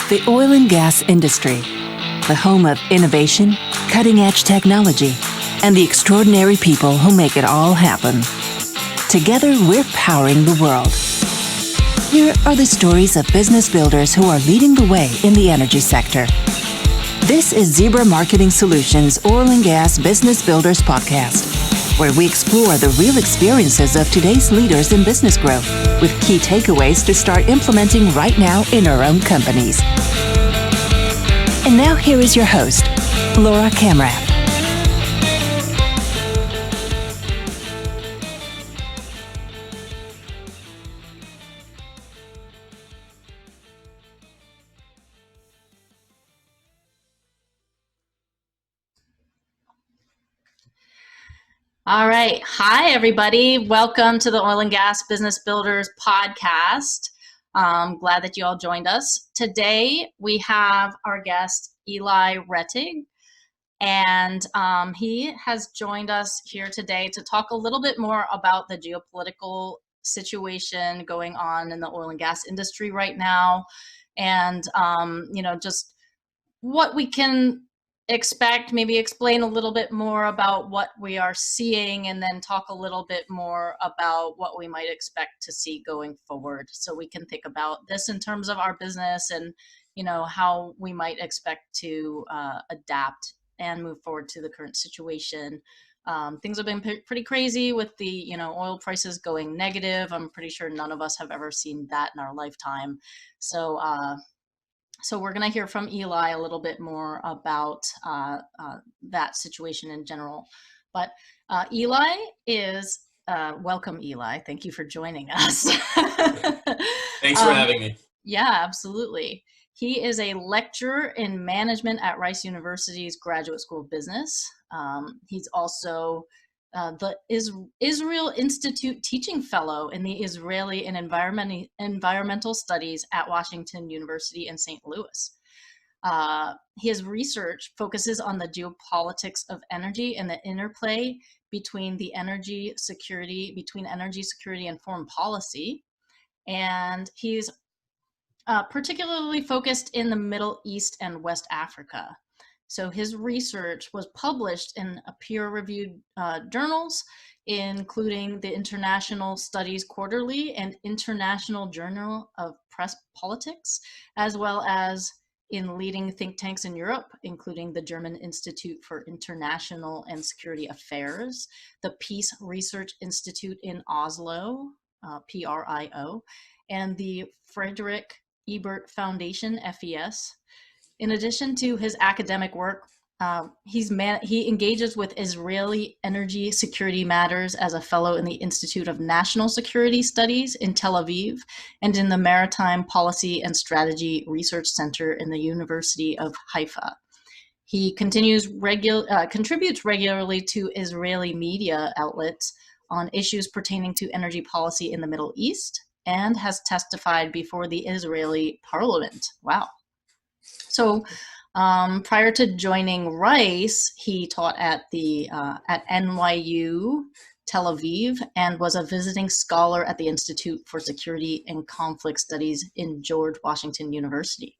The oil and gas industry, the home of innovation, cutting-edge technology, and the extraordinary people who make it all happen. Together, we're powering the world. Here are the stories of business builders who are leading the way in the energy sector. This is Zebra Marketing Solutions Oil and Gas Business Builders Podcast, where we explore the real experiences of today's leaders in business growth with key takeaways to start implementing right now in our own companies. And now here is your host, Laura Kamrath. All right. Hi, everybody. Welcome to the Oil and Gas Business Builders Podcast. Glad that you all joined us. Today, we have our guest, Elai Rettig, and he has joined us here today to talk a little bit more about the geopolitical situation going on in the oil and gas industry right now, and, just what we can expect, maybe explain a little bit more about what we are seeing, and then talk a little bit more about what we might expect to see going forward, so we can think about this in terms of our business and how we might expect to adapt and move forward to the current situation. Things have been pretty crazy with the oil prices going negative. I'm pretty sure none of us have ever seen that in our lifetime. So we're going to hear from Elai a little bit more about that situation in general. But Elai is, welcome Elai, thank you for joining us. Thanks for having me. Yeah, absolutely. He is a lecturer in management at Rice University's Graduate School of Business. He's also the Israel Institute Teaching Fellow in the Israeli and Environmental Studies at Washington University in St. Louis. His research focuses on the geopolitics of energy and the interplay between energy security and foreign policy. And he's particularly focused in the Middle East and West Africa. So his research was published in peer-reviewed journals, including the International Studies Quarterly and International Journal of Press Politics, as well as in leading think tanks in Europe, including the German Institute for International and Security Affairs, the Peace Research Institute in Oslo, PRIO, and the Frederick Ebert Foundation, FES. In addition to his academic work, he engages with Israeli energy security matters as a fellow in the Institute of National Security Studies in Tel Aviv and in the Maritime Policy and Strategy Research Center in the University of Haifa. He contributes regularly to Israeli media outlets on issues pertaining to energy policy in the Middle East and has testified before the Israeli parliament. Wow. So prior to joining Rice, he taught at NYU Tel Aviv and was a visiting scholar at the Institute for Security and Conflict Studies in George Washington University.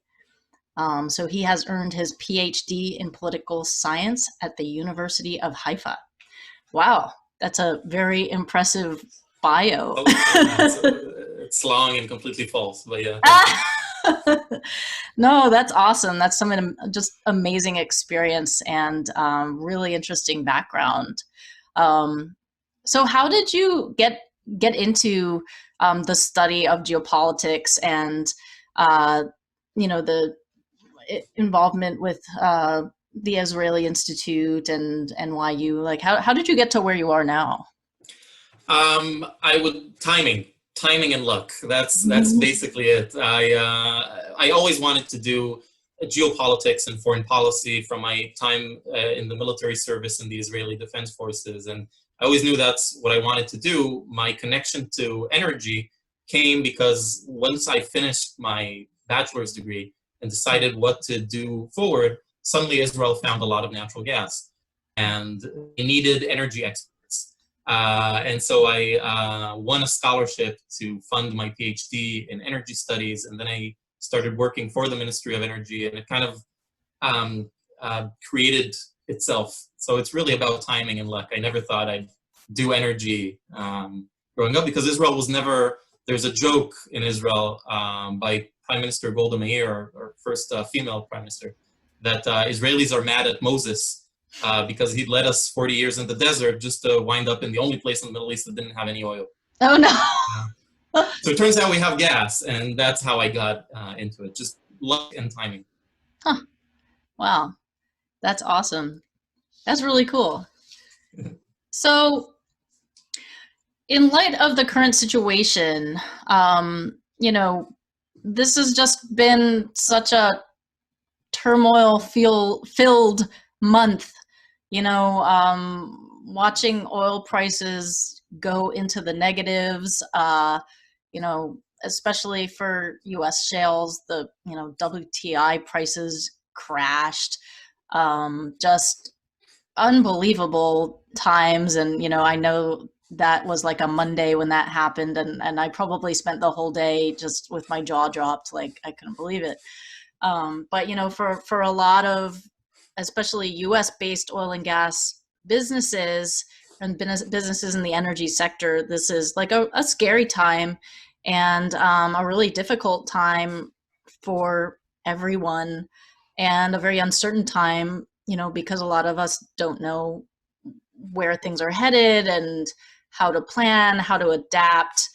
So he has earned his PhD in political science at the University of Haifa. Wow, that's a very impressive bio. It's long and completely false, but yeah. No, that's awesome. That's some just amazing experience and really interesting background. So how did you get into the study of geopolitics and the involvement with the Israeli Institute and NYU? Like how did you get to where you are now? Timing and luck. That's basically it. I always wanted to do geopolitics and foreign policy from my time in the military service in the Israeli Defense Forces, and I always knew that's what I wanted to do. My connection to energy came because once I finished my bachelor's degree and decided what to do forward, suddenly Israel found a lot of natural gas, and they needed energy experts. And so I won a scholarship to fund my PhD in energy studies, and then I started working for the Ministry of Energy, and it kind of created itself. So it's really about timing and luck. I never thought I'd do energy growing up, because Israel was never, there's a joke in Israel by Prime Minister Golda Meir, our first female prime minister, that Israelis are mad at Moses because he'd led us 40 years in the desert just to wind up in the only place in the Middle East that didn't have any oil. Oh, no. So it turns out we have gas, and that's how I got into it, just luck and timing. Huh. Wow. That's awesome. That's really cool. So in light of the current situation, you know, this has just been such a turmoil-filled month, you know, watching oil prices go into the negatives, you know, especially for US shales, the, you know, WTI prices crashed, just unbelievable times. And, you know, I know that was like a Monday when that happened, and I probably spent the whole day just with my jaw dropped, like I couldn't believe it. But, you know, for a lot of, especially US-based oil and gas businesses and businesses in the energy sector, this is like a scary time, and a really difficult time for everyone, and a very uncertain time, you know, because a lot of us don't know where things are headed and how to plan, how to adapt,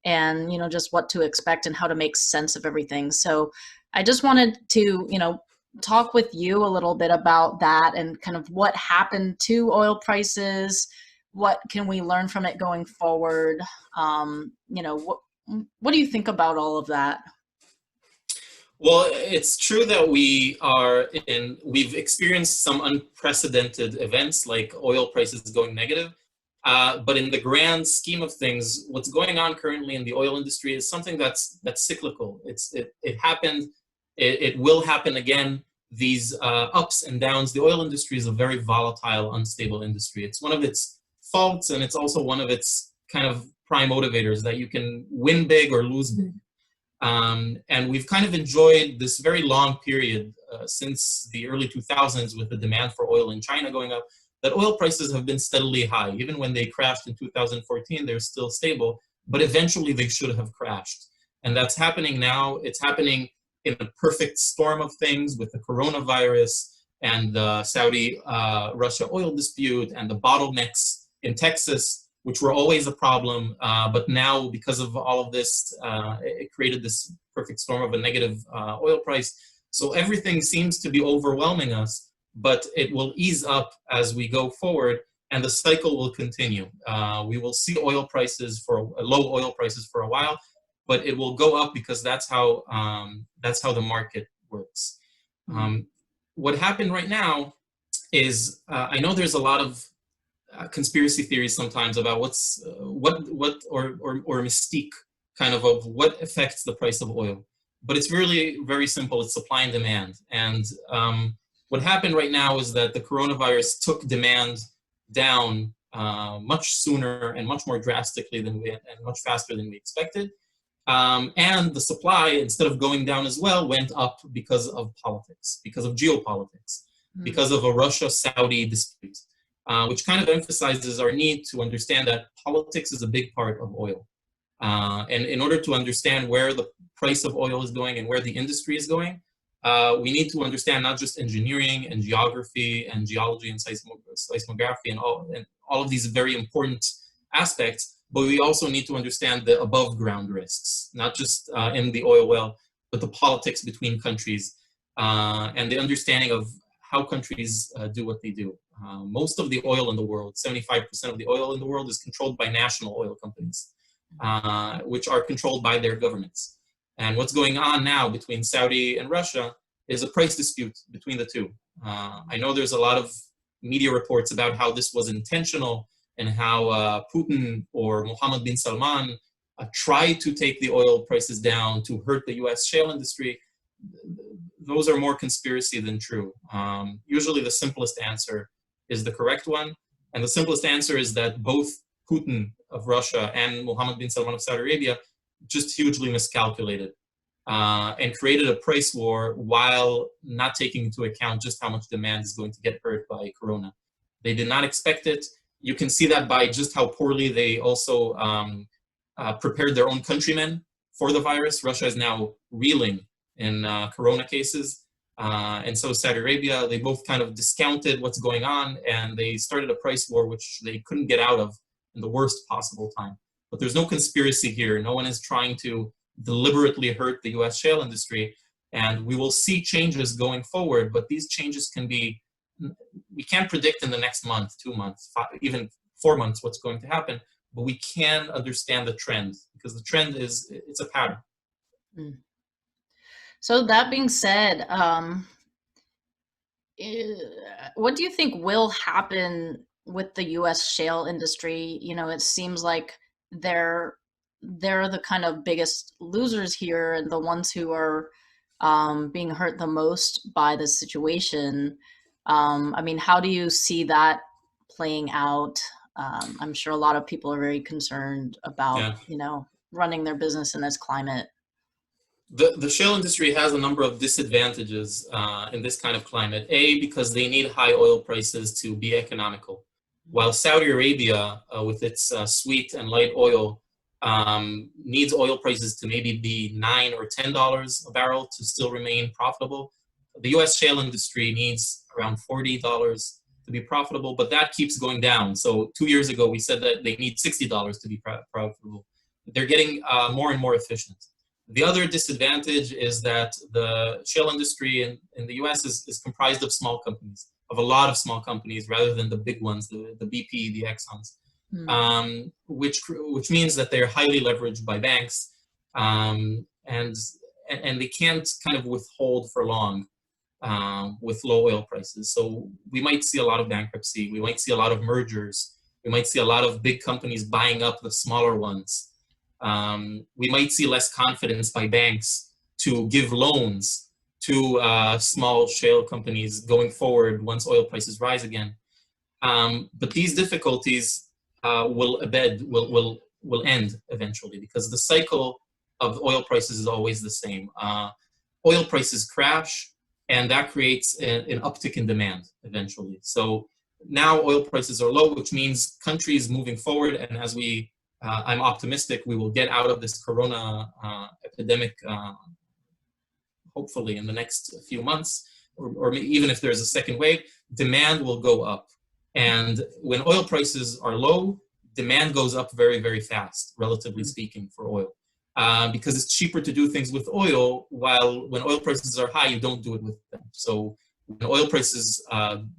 and, you know, just what to expect and how to make sense of everything. So I just wanted to, you know, talk with you a little bit about that and kind of what happened to oil prices. What can we learn from it going forward? You know, what do you think about all of that? Well, it's true that we've experienced some unprecedented events like oil prices going negative. But in the grand scheme of things, what's going on currently in the oil industry is something that's cyclical. It happened, it will happen again. These ups and downs. The oil industry is a very volatile, unstable industry. It's one of its faults, and it's also one of its kind of prime motivators, that you can win big or lose big. And we've kind of enjoyed this very long period since the early 2000s, with the demand for oil in China going up, that oil prices have been steadily high. Even when they crashed in 2014, they're still stable, but eventually they should have crashed. And that's happening now. It's happening in a perfect storm of things, with the coronavirus and the Saudi-Russia oil dispute and the bottlenecks in Texas, which were always a problem. But now, because of all of this, it created this perfect storm of a negative oil price. So everything seems to be overwhelming us, but it will ease up as we go forward, and the cycle will continue. We will see oil prices low oil prices for a while, but it will go up because that's how the market works. What happened right now is, I know there's a lot of conspiracy theories sometimes about or mystique kind of what affects the price of oil, but it's really very simple. It's supply and demand. And what happened right now is that the coronavirus took demand down much sooner and much more drastically and much faster than we expected. And the supply, instead of going down as well, went up because of politics, because of geopolitics, because of a Russia-Saudi dispute, which kind of emphasizes our need to understand that politics is a big part of oil. And in order to understand where the price of oil is going and where the industry is going, we need to understand not just engineering and geography and geology and seismography and all of these very important aspects, but we also need to understand the above ground risks, not just in the oil well, but the politics between countries and the understanding of how countries do what they do. Most of the oil in the world, 75% of the oil in the world, is controlled by national oil companies, which are controlled by their governments. And what's going on now between Saudi and Russia is a price dispute between the two. I know there's a lot of media reports about how this was intentional and how Putin or Mohammed bin Salman tried to take the oil prices down to hurt the US shale industry. Those are more conspiracy than true. Usually the simplest answer is the correct one. And the simplest answer is that both Putin of Russia and Mohammed bin Salman of Saudi Arabia just hugely miscalculated. and created a price war while not taking into account just how much demand is going to get hurt by Corona. They did not expect it. You can see that by just how poorly they also prepared their own countrymen for the virus. Russia is now reeling in Corona cases. And so Saudi Arabia, they both kind of discounted what's going on, and they started a price war which they couldn't get out of in the worst possible time. But there's no conspiracy here. No one is trying to deliberately hurt the US shale industry. And we will see changes going forward, but these changes can be, we can't predict in the next month, 2 months, even 4 months what's going to happen, but we can understand the trend, because the trend is, it's a pattern. So that being said, what do you think will happen with the US shale industry? You know, it seems like they're the kind of biggest losers here, and the ones who are being hurt the most by the situation. I mean, how do you see that playing out? I'm sure a lot of people are very concerned about, you know, running their business in this climate. The shale industry has a number of disadvantages in this kind of climate. A, because they need high oil prices to be economical. While Saudi Arabia, with its sweet and light oil, needs oil prices to maybe be $9 or $10 a barrel to still remain profitable. The US shale industry needs around $40 to be profitable, but that keeps going down. So 2 years ago, we said that they need $60 to be profitable. They're getting more and more efficient. The other disadvantage is that the shale industry in the US is comprised of small companies, of a lot of small companies, rather than the big ones, the BP, the Exxons, which means that they're highly leveraged by banks, and they can't kind of withhold for long with low oil prices. So we might see a lot of bankruptcy, we might see a lot of mergers, we might see a lot of big companies buying up the smaller ones. We might see less confidence by banks to give loans to small shale companies going forward once oil prices rise again. But these difficulties will end eventually, because the cycle of oil prices is always the same. Oil prices crash, and that creates an uptick in demand eventually. So now oil prices are low, which means countries moving forward, and as I'm optimistic we will get out of this Corona epidemic, hopefully in the next few months, or even if there's a second wave, demand will go up. And when oil prices are low, demand goes up very, very fast, relatively speaking, for oil. Because it's cheaper to do things with oil, while when oil prices are high, you don't do it with them. So when oil prices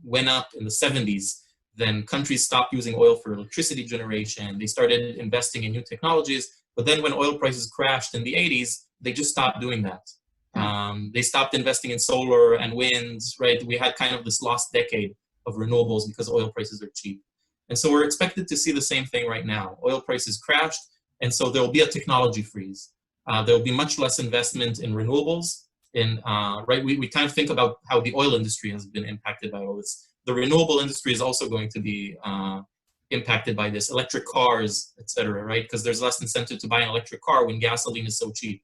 went up in the 70s, then countries stopped using oil for electricity generation. They started investing in new technologies. But then when oil prices crashed in the 80s, they just stopped doing that. They stopped investing in solar and wind, right? We had kind of this lost decade of renewables because oil prices are cheap. And so we're expected to see the same thing right now. Oil prices crashed, and so there will be a technology freeze. There will be much less investment in renewables. Right? We kind of think about how the oil industry has been impacted by all this. The renewable industry is also going to be impacted by this. Electric cars, etc., right? Because there's less incentive to buy an electric car when gasoline is so cheap.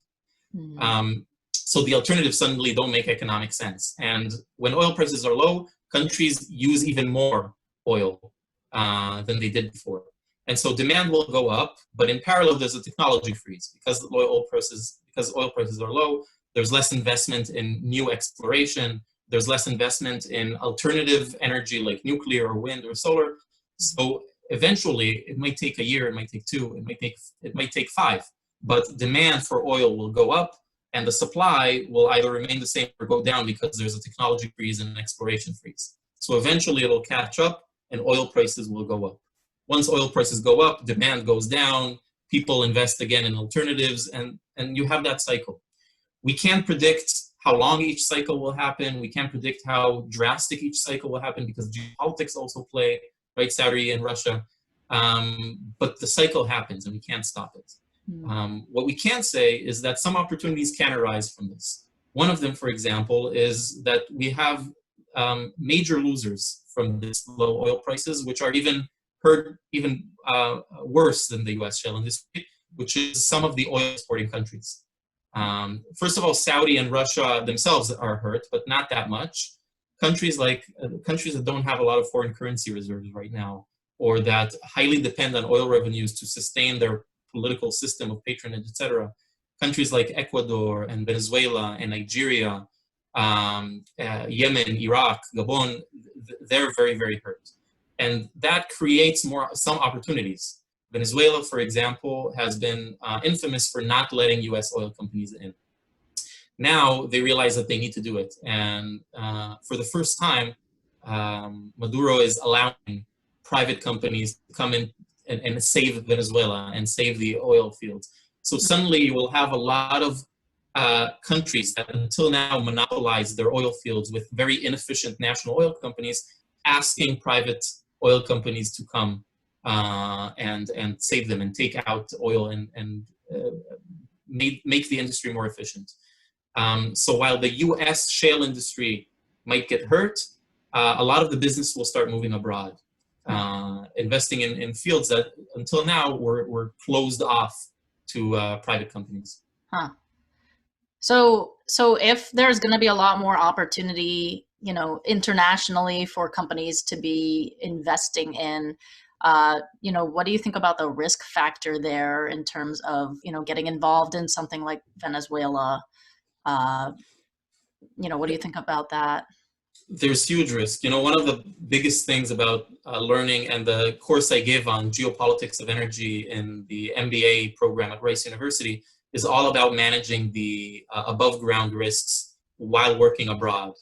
So the alternatives suddenly don't make economic sense. And when oil prices are low, countries use even more oil than they did before. And so demand will go up, but in parallel, there's a technology freeze. Because oil prices are low, there's less investment in new exploration. There's less investment in alternative energy like nuclear or wind or solar. So eventually, it might take a year, it might take 2, it might take 5, but demand for oil will go up, and the supply will either remain the same or go down because there's a technology freeze and an exploration freeze. So eventually, it'll catch up, and oil prices will go up. Once oil prices go up, demand goes down, people invest again in alternatives, and you have that cycle. We can't predict how long each cycle will happen. We can't predict how drastic each cycle will happen because geopolitics also play, right? Saudi and Russia. But the cycle happens and we can't stop it. What we can say is that some opportunities can arise from this. One of them, for example, is that we have major losers from this low oil prices, which are even worse than the US shale industry, which is some of the oil exporting countries. First of all, Saudi and Russia themselves are hurt, but not that much. Countries that don't have a lot of foreign currency reserves right now, or that highly depend on oil revenues to sustain their political system of patronage, etc. Countries like Ecuador and Venezuela and Nigeria, Yemen, Iraq, Gabon, they're very, very hurt. And that creates some opportunities. Venezuela, for example, has been infamous for not letting US oil companies in. Now they realize that they need to do it. And for the first time, Maduro is allowing private companies to come in and save Venezuela and save the oil fields. So suddenly you will have a lot of countries that until now monopolized their oil fields with very inefficient national oil companies asking private oil companies to come and save them and take out oil and make the industry more efficient. So while the US shale industry might get hurt, a lot of the business will start moving abroad, investing in fields that until now were closed off to private companies. Huh. So if there's going to be a lot more opportunity, internationally for companies to be investing in, what do you think about the risk factor there in terms of, getting involved in something like Venezuela? What do you think about that? There's huge risk. One of the biggest things about learning, and the course I give on geopolitics of energy in the MBA program at Rice University, is all about managing the above ground risks while working abroad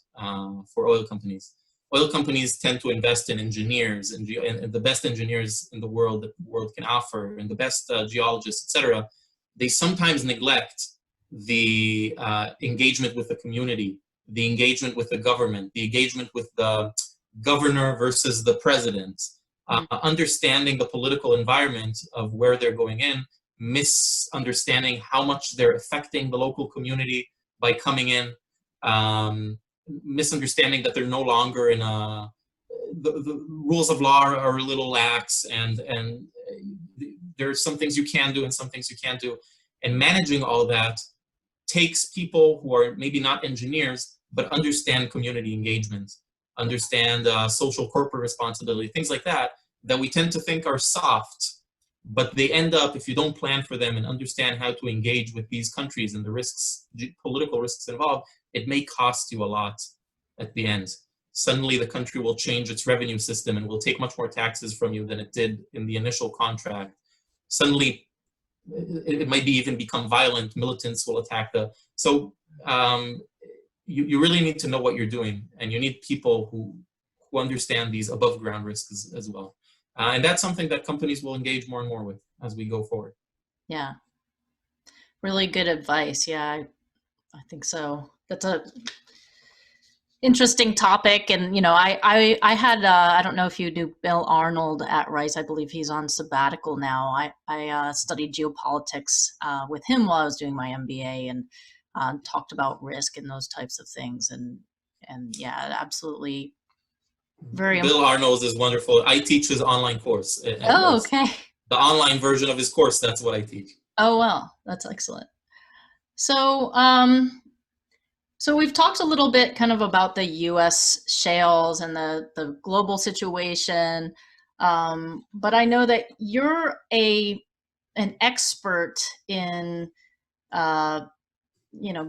for oil companies. Oil companies tend to invest in engineers and the best engineers in the world that the world can offer, and the best geologists, etc. They sometimes neglect the engagement with the community, the engagement with the government, the engagement with the governor versus the president, understanding the political environment of where they're going in, misunderstanding how much they're affecting the local community by coming in, misunderstanding that they're no longer in the rules of law are a little lax, and there's some things you can do and some things you can't do. And managing all that takes people who are maybe not engineers, but understand community engagement, understand social corporate responsibility, things like that we tend to think are soft, but they end up, if you don't plan for them and understand how to engage with these countries and the risks, political risks involved, it may cost you a lot at the end. Suddenly the country will change its revenue system and will take much more taxes from you than it did in the initial contract. Suddenly it might be even become violent, militants will attack so you really need to know what you're doing, and you need people who understand these above ground risks as well. And that's something that companies will engage more and more with as we go forward. Yeah. Really good advice. Yeah, I think so. That's a interesting topic. And, I had, I don't know if you knew Bill Arnold at Rice. I believe he's on sabbatical now. I studied geopolitics with him while I was doing my MBA, and talked about risk and those types of things. And yeah, absolutely. Bill Arnold is wonderful. I teach his online course. Oh, okay. The online version of his course, that's what I teach. Oh, well, that's excellent. So, so we've talked a little bit kind of about the U.S. shales and the global situation, but I know that you're an expert in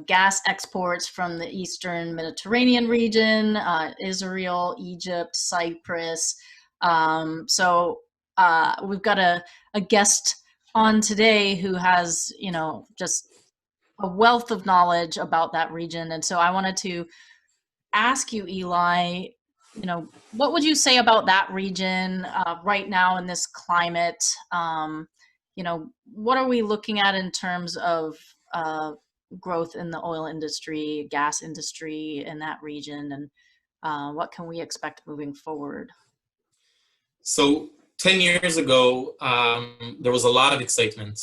gas exports from the Eastern Mediterranean region, Israel, Egypt, Cyprus. So we've got a guest on today who has, just a wealth of knowledge about that region. And so I wanted to ask you, Eli, what would you say about that region right now in this climate? What are we looking at in terms of growth in the oil industry, gas industry in that region, and what can we expect moving forward? So 10 years ago, there was a lot of excitement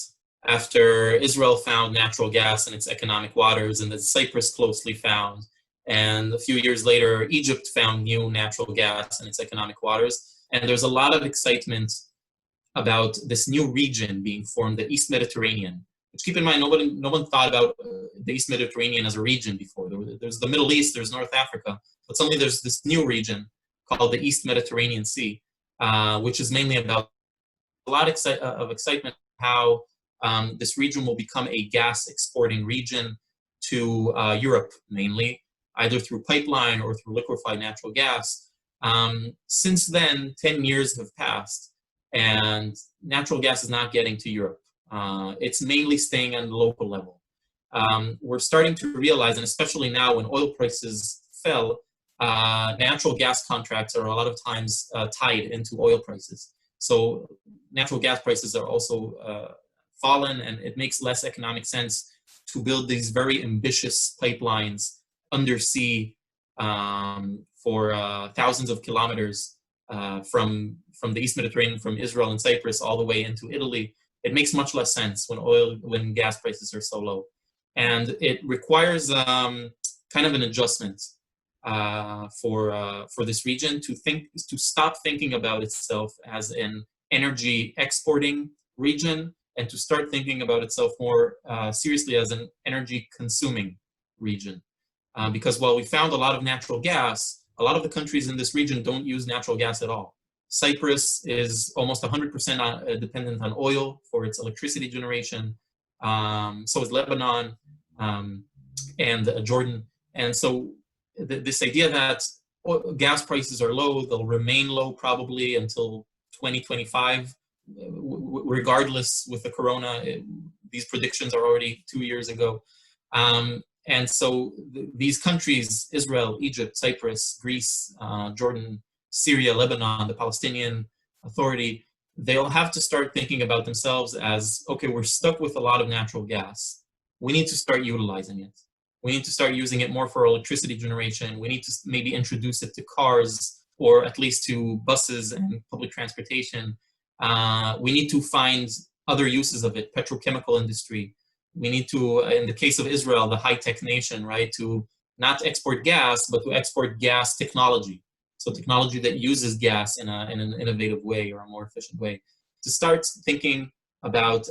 after Israel found natural gas in its economic waters, and that Cyprus closely found. And a few years later, Egypt found new natural gas in its economic waters. And there's a lot of excitement about this new region being formed, the East Mediterranean, which, keep in mind, no one thought about the East Mediterranean as a region before. There's the Middle East, there's North Africa, but suddenly there's this new region called the East Mediterranean Sea, which is mainly about a lot of excitement how this region will become a gas exporting region to Europe, mainly, either through pipeline or through liquefied natural gas. Since then, 10 years have passed, and natural gas is not getting to Europe. It's mainly staying on the local level. We're starting to realize, and especially now when oil prices fell, natural gas contracts are a lot of times tied into oil prices. So natural gas prices are also fallen, and it makes less economic sense to build these very ambitious pipelines undersea for thousands of kilometers from the East Mediterranean, from Israel and Cyprus all the way into Italy. It makes much less sense when gas prices are so low, and it requires kind of an adjustment for this region to stop thinking about itself as an energy exporting region, and to start thinking about itself more seriously as an energy consuming region. Because while we found a lot of natural gas, a lot of the countries in this region don't use natural gas at all. Cyprus is almost 100% dependent on oil for its electricity generation. So is Lebanon and Jordan. And so this idea that gas prices are low, they'll remain low probably until 2025, regardless with the corona. These predictions are already 2 years ago. And so these countries, Israel, Egypt, Cyprus, Greece, Jordan, Syria, Lebanon, the Palestinian Authority, they'll have to start thinking about themselves as, okay, we're stuck with a lot of natural gas. We need to start utilizing it. We need to start using it more for electricity generation. We need to maybe introduce it to cars, or at least to buses and public transportation. We need to find other uses of it, petrochemical industry. We need to, in the case of Israel, the high-tech nation, right, to not export gas, but to export gas technology. So technology that uses gas in an innovative way or a more efficient way. To start thinking about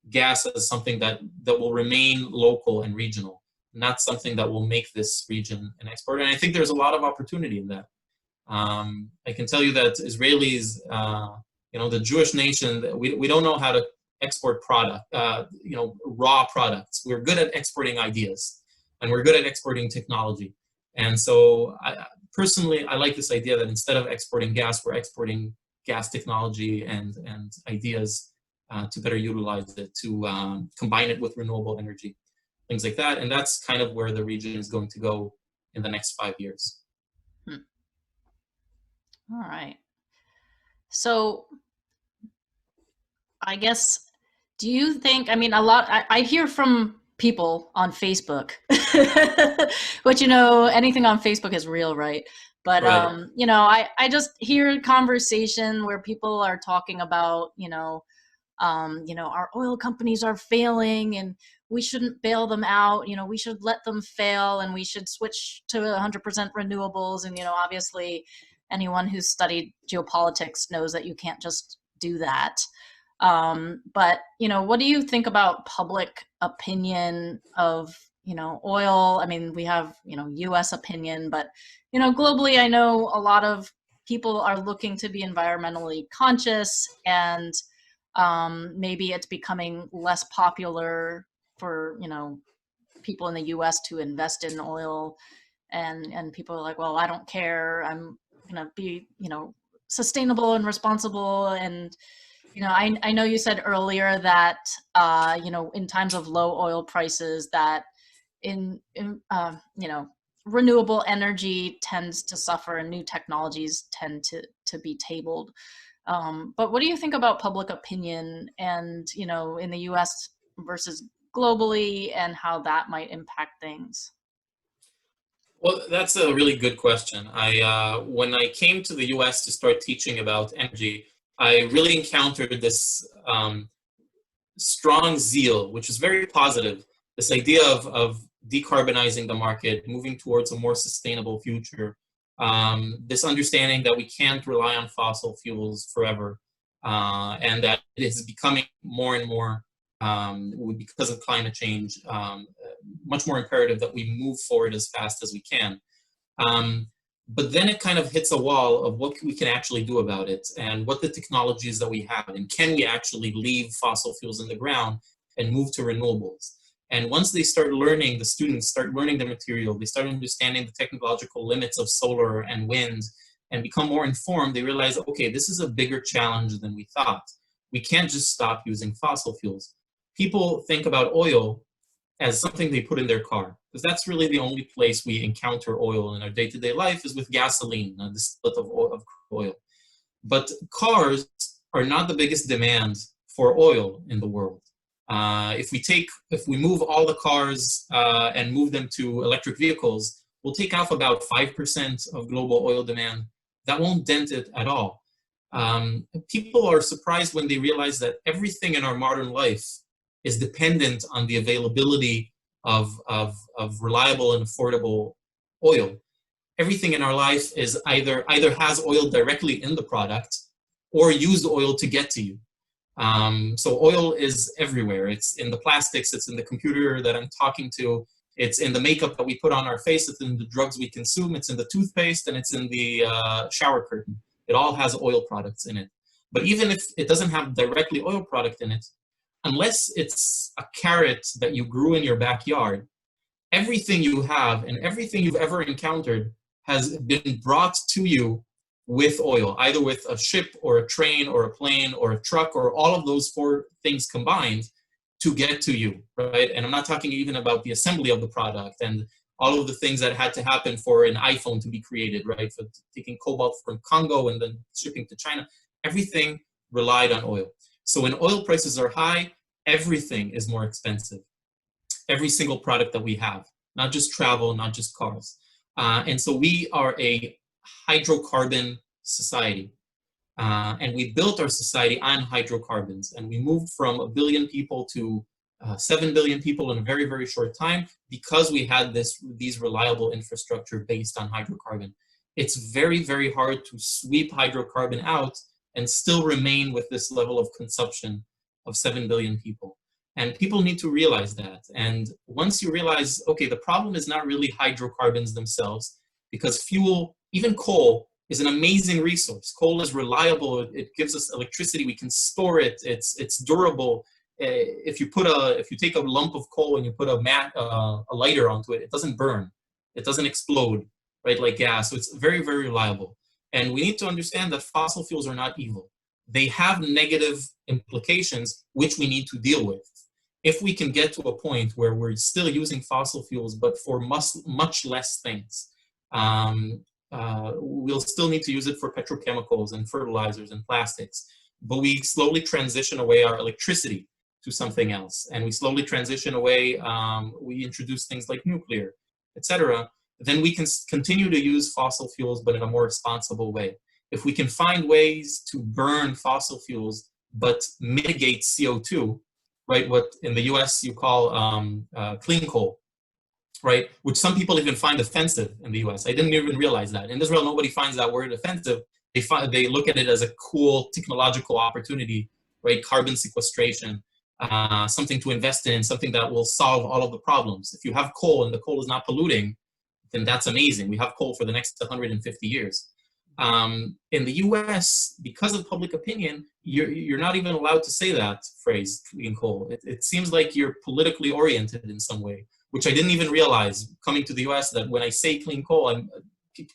gas as something that will remain local and regional, not something that will make this region an exporter. And I think there's a lot of opportunity in that. I can tell you that Israelis, the Jewish nation, we don't know how to export product, raw products. We're good at exporting ideas, and we're good at exporting technology. And so personally, I like this idea that instead of exporting gas, we're exporting gas technology and ideas to better utilize it, to combine it with renewable energy, things like that. And that's kind of where the region is going to go in the next 5 years. All right. So I guess, do you think, I hear from people on Facebook, which, anything on Facebook is real, right? But, right. I just hear a conversation where people are talking about, our oil companies are failing and we shouldn't bail them out. We should let them fail and we should switch to 100% renewables. And, obviously anyone who's studied geopolitics knows that you can't just do that. But, what do you think about public opinion of, oil? I mean, we have, US opinion, but, globally, I know a lot of people are looking to be environmentally conscious, and maybe it's becoming less popular for, people in the US to invest in oil, and people are like, well, I don't care. I'm going to be, sustainable and responsible. And, I know you said earlier that, in times of low oil prices, that renewable energy tends to suffer and new technologies tend to be tabled. But what do you think about public opinion and, in the US versus globally, and how that might impact things? Well, that's a really good question. When I came to the US to start teaching about energy, I really encountered this strong zeal, which is very positive. This idea of decarbonizing the market, moving towards a more sustainable future. This understanding that we can't rely on fossil fuels forever, and that it is becoming more and more because of climate change, much more imperative that we move forward as fast as we can. But then it kind of hits a wall of what we can actually do about it and what the technologies that we have, and can we actually leave fossil fuels in the ground and move to renewables. And once they start learning, the students start learning the material, they start understanding the technological limits of solar and wind and become more informed, they realize, okay, this is a bigger challenge than we thought. We can't just stop using fossil fuels. People think about oil as something they put in their car, because that's really the only place we encounter oil in our day-to-day life is with gasoline, the split of oil. But cars are not the biggest demand for oil in the world. If we move all the cars and move them to electric vehicles, we'll take off about 5% of global oil demand. That won't dent it at all. People are surprised when they realize that everything in our modern life is dependent on the availability of reliable and affordable oil. Everything in our life is either has oil directly in the product or used oil to get to you. So oil is everywhere. It's in the plastics, it's in the computer that I'm talking to, it's in the makeup that we put on our face, it's in the drugs we consume, it's in the toothpaste, and it's in the shower curtain. It all has oil products in it. But even if it doesn't have directly oil product in it, unless it's a carrot that you grew in your backyard, everything you have and everything you've ever encountered has been brought to you with oil, either with a ship or a train or a plane or a truck or all of those four things combined to get to you, right? And I'm not talking even about the assembly of the product and all of the things that had to happen for an iPhone to be created, right? For taking cobalt from Congo and then shipping to China. Everything relied on oil. So when oil prices are high, everything is more expensive. Every single product that we have, not just travel, not just cars. And so we are a hydrocarbon society. And we built our society on hydrocarbons. And we moved from 1 billion people to 7 billion people in a very, very short time because we had these reliable infrastructure based on hydrocarbon. It's very, very hard to sweep hydrocarbon out and still remain with this level of consumption of 7 billion people. And people need to realize that. And once you realize, okay, the problem is not really hydrocarbons themselves, because fuel, even coal, is an amazing resource. Coal is reliable. It gives us electricity. We can store it. It's durable. If you take a lump of coal and you put a lighter onto it, it doesn't burn. It doesn't explode, right, like gas. So it's very, very reliable. And we need to understand that fossil fuels are not evil. They have negative implications, which we need to deal with. If we can get to a point where we're still using fossil fuels, but for much less things, we'll still need to use it for petrochemicals and fertilizers and plastics. But we slowly transition away our electricity to something else. And we slowly transition away, we introduce things like nuclear, etc. Then we can continue to use fossil fuels, but in a more responsible way. If we can find ways to burn fossil fuels, but mitigate CO2, right, what in the US you call clean coal, right, which some people even find offensive in the US. I didn't even realize that. In Israel, nobody finds that word offensive. They look at it as a cool technological opportunity, right, carbon sequestration, something to invest in, something that will solve all of the problems. If you have coal and the coal is not polluting, then that's amazing. We have coal for the next 150 years. In the US, because of public opinion, you're not even allowed to say that phrase, clean coal. It seems like you're politically oriented in some way, which I didn't even realize coming to the US, that when I say clean coal,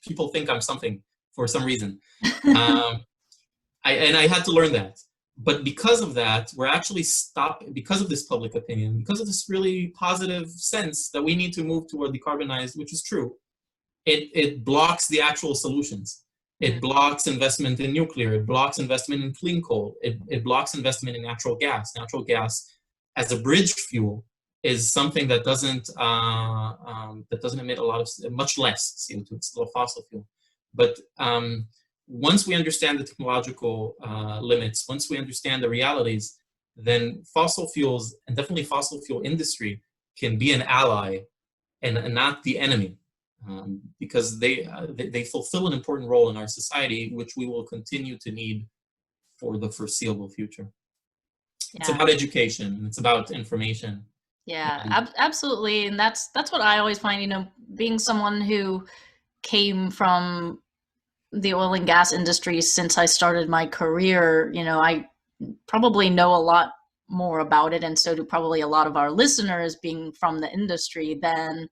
people think I'm something for some reason. And I had to learn that. But because of that, we're actually because of this public opinion, because of this really positive sense that we need to move toward decarbonized, which is true, it blocks the actual solutions. It blocks investment in nuclear. It blocks investment in clean coal. It blocks investment in natural gas. Natural gas as a bridge fuel is something that doesn't emit much less CO2. It's still a fossil fuel. But once we understand the technological limits, once we understand the realities, then fossil fuels, and definitely fossil fuel industry, can be an ally and not the enemy. Because they fulfill an important role in our society, which we will continue to need for the foreseeable future. It's about education, and it's about information. Yeah, absolutely. And that's what I always find, you know, being someone who came from the oil and gas industry since I started my career, you know, I probably know a lot more about it, and so do probably a lot of our listeners being from the industry than,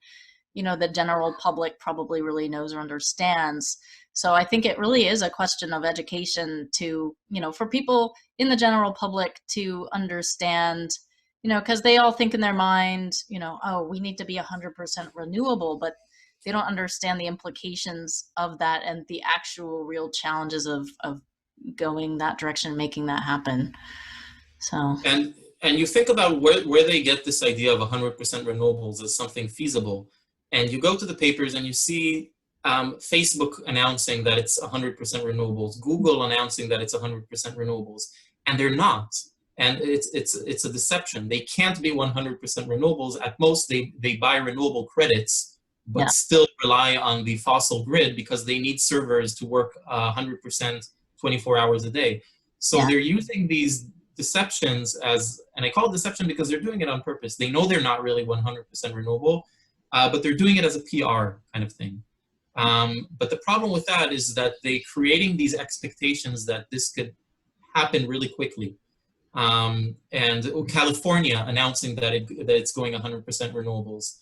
you know, the general public probably really knows or understands. So I think it really is a question of education to, you know, for people in the general public to understand, you know, because they all think in their mind, you know, oh, we need to be 100% renewable, but they don't understand the implications of that and the actual real challenges of going that direction, making that happen. So And you think about where they get this idea of 100% renewables as something feasible, and you go to the papers and you see Facebook announcing that it's 100% renewables, Google announcing that it's 100% renewables, and they're not. And it's a deception. They can't be 100% renewables. At most, they buy renewable credits, but still rely on the fossil grid because they need servers to work 100% 24 hours a day. So they're using these deceptions as, and I call it deception because they're doing it on purpose. They know they're not really 100% renewable, but they're doing it as a PR kind of thing. But the problem with that is that they're creating these expectations that this could happen really quickly. And California announcing that it's going 100% renewables.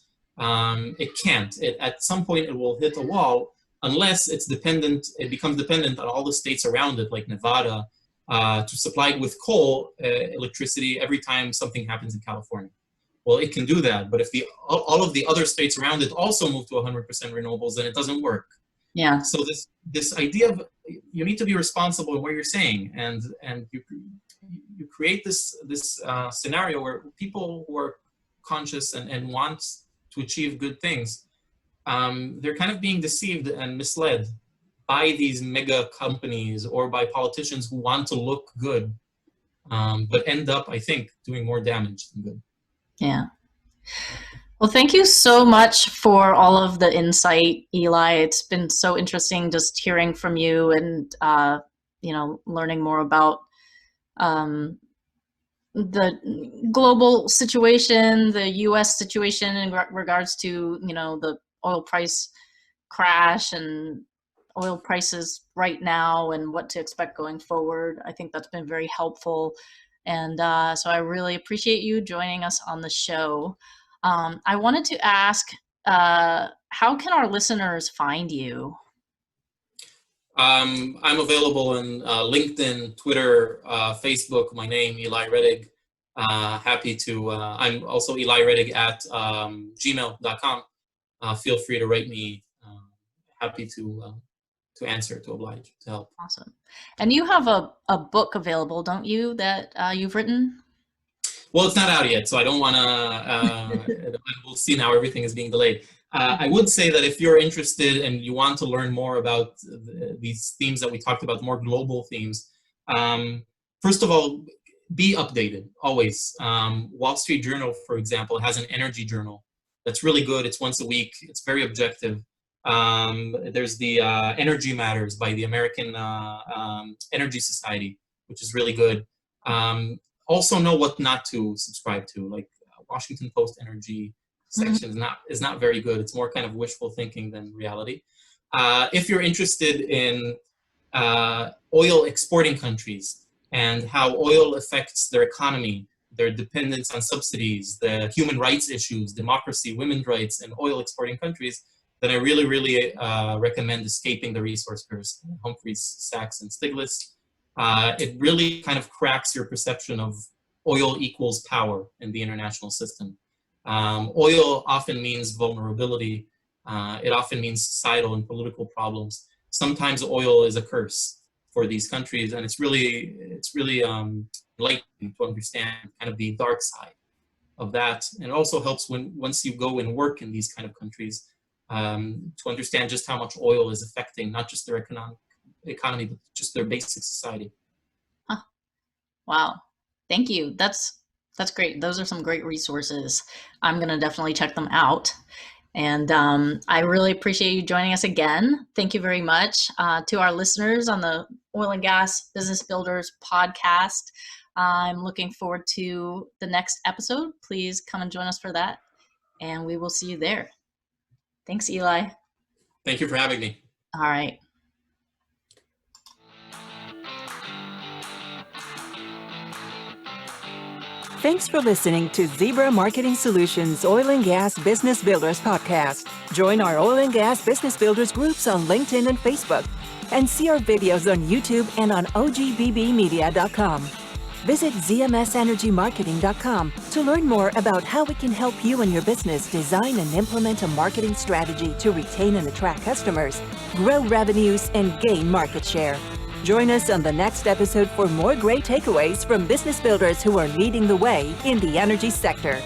It can't. At some point, it will hit a wall unless it becomes dependent on all the states around it, like Nevada, to supply it with coal electricity every time something happens in California. Well, it can do that, but if all of the other states around it also move to 100% renewables, then it doesn't work. yeah, So this idea of you need to be responsible in what you're saying, and you create this scenario where people who are conscious and want to achieve good things, they're kind of being deceived and misled by these mega companies or by politicians who want to look good, but end up, I think, doing more damage than good. yeah. Well, thank you so much for all of the insight, Eli. It's been so interesting just hearing from you and, you know, learning more about the global situation, the U.S. situation in regards to, you know, the oil price crash and oil prices right now and what to expect going forward. I think that's been very helpful. And so I really appreciate you joining us on the show. I wanted to ask, how can our listeners find you? I'm available in LinkedIn, Twitter, Facebook, my name, Elai Rettig. Happy to, I'm also Elai Rettig at gmail.com. Feel free to write me. Happy to answer, to oblige, to help. Awesome. And you have a book available, don't you, that you've written? Well, it's not out yet, so I don't want to, we'll see now, everything is being delayed. I would say that if you're interested and you want to learn more about these themes that we talked about, more global themes, first of all, be updated, always. Wall Street Journal, for example, has an energy journal that's really good. It's once a week. It's very objective. There's the Energy Matters by the American Energy Society, which is really good. Also know what not to subscribe to, like Washington Post energy section is not very good. It's more kind of wishful thinking than reality. If you're interested in oil exporting countries and how oil affects their economy, their dependence on subsidies, the human rights issues, democracy, women's rights, and oil exporting countries, then I really, really recommend Escaping the Resource Curse, Humphreys, Sachs, and Stiglitz. It really kind of cracks your perception of oil equals power in the international system. Oil often means vulnerability. It often means societal and political problems. Sometimes oil is a curse for these countries, and it's really enlightening to understand kind of the dark side of that. And it also helps once you go and work in these kind of countries to understand just how much oil is affecting not just their economy, but just their basic society. Huh. Wow. Thank you. That's great. Those are some great resources. I'm going to definitely check them out. And I really appreciate you joining us again. Thank you very much to our listeners on the Oil and Gas Business Builders podcast. I'm looking forward to the next episode. Please come and join us for that, and we will see you there. Thanks, Eli. Thank you for having me. All right. Thanks for listening to Zebra Marketing Solutions Oil and Gas Business Builders podcast. Join our Oil and Gas Business Builders groups on LinkedIn and Facebook, and see our videos on YouTube and on ogbbmedia.com. Visit zmsenergymarketing.com to learn more about how we can help you and your business design and implement a marketing strategy to retain and attract customers, grow revenues, and gain market share. Join us on the next episode for more great takeaways from business builders who are leading the way in the energy sector.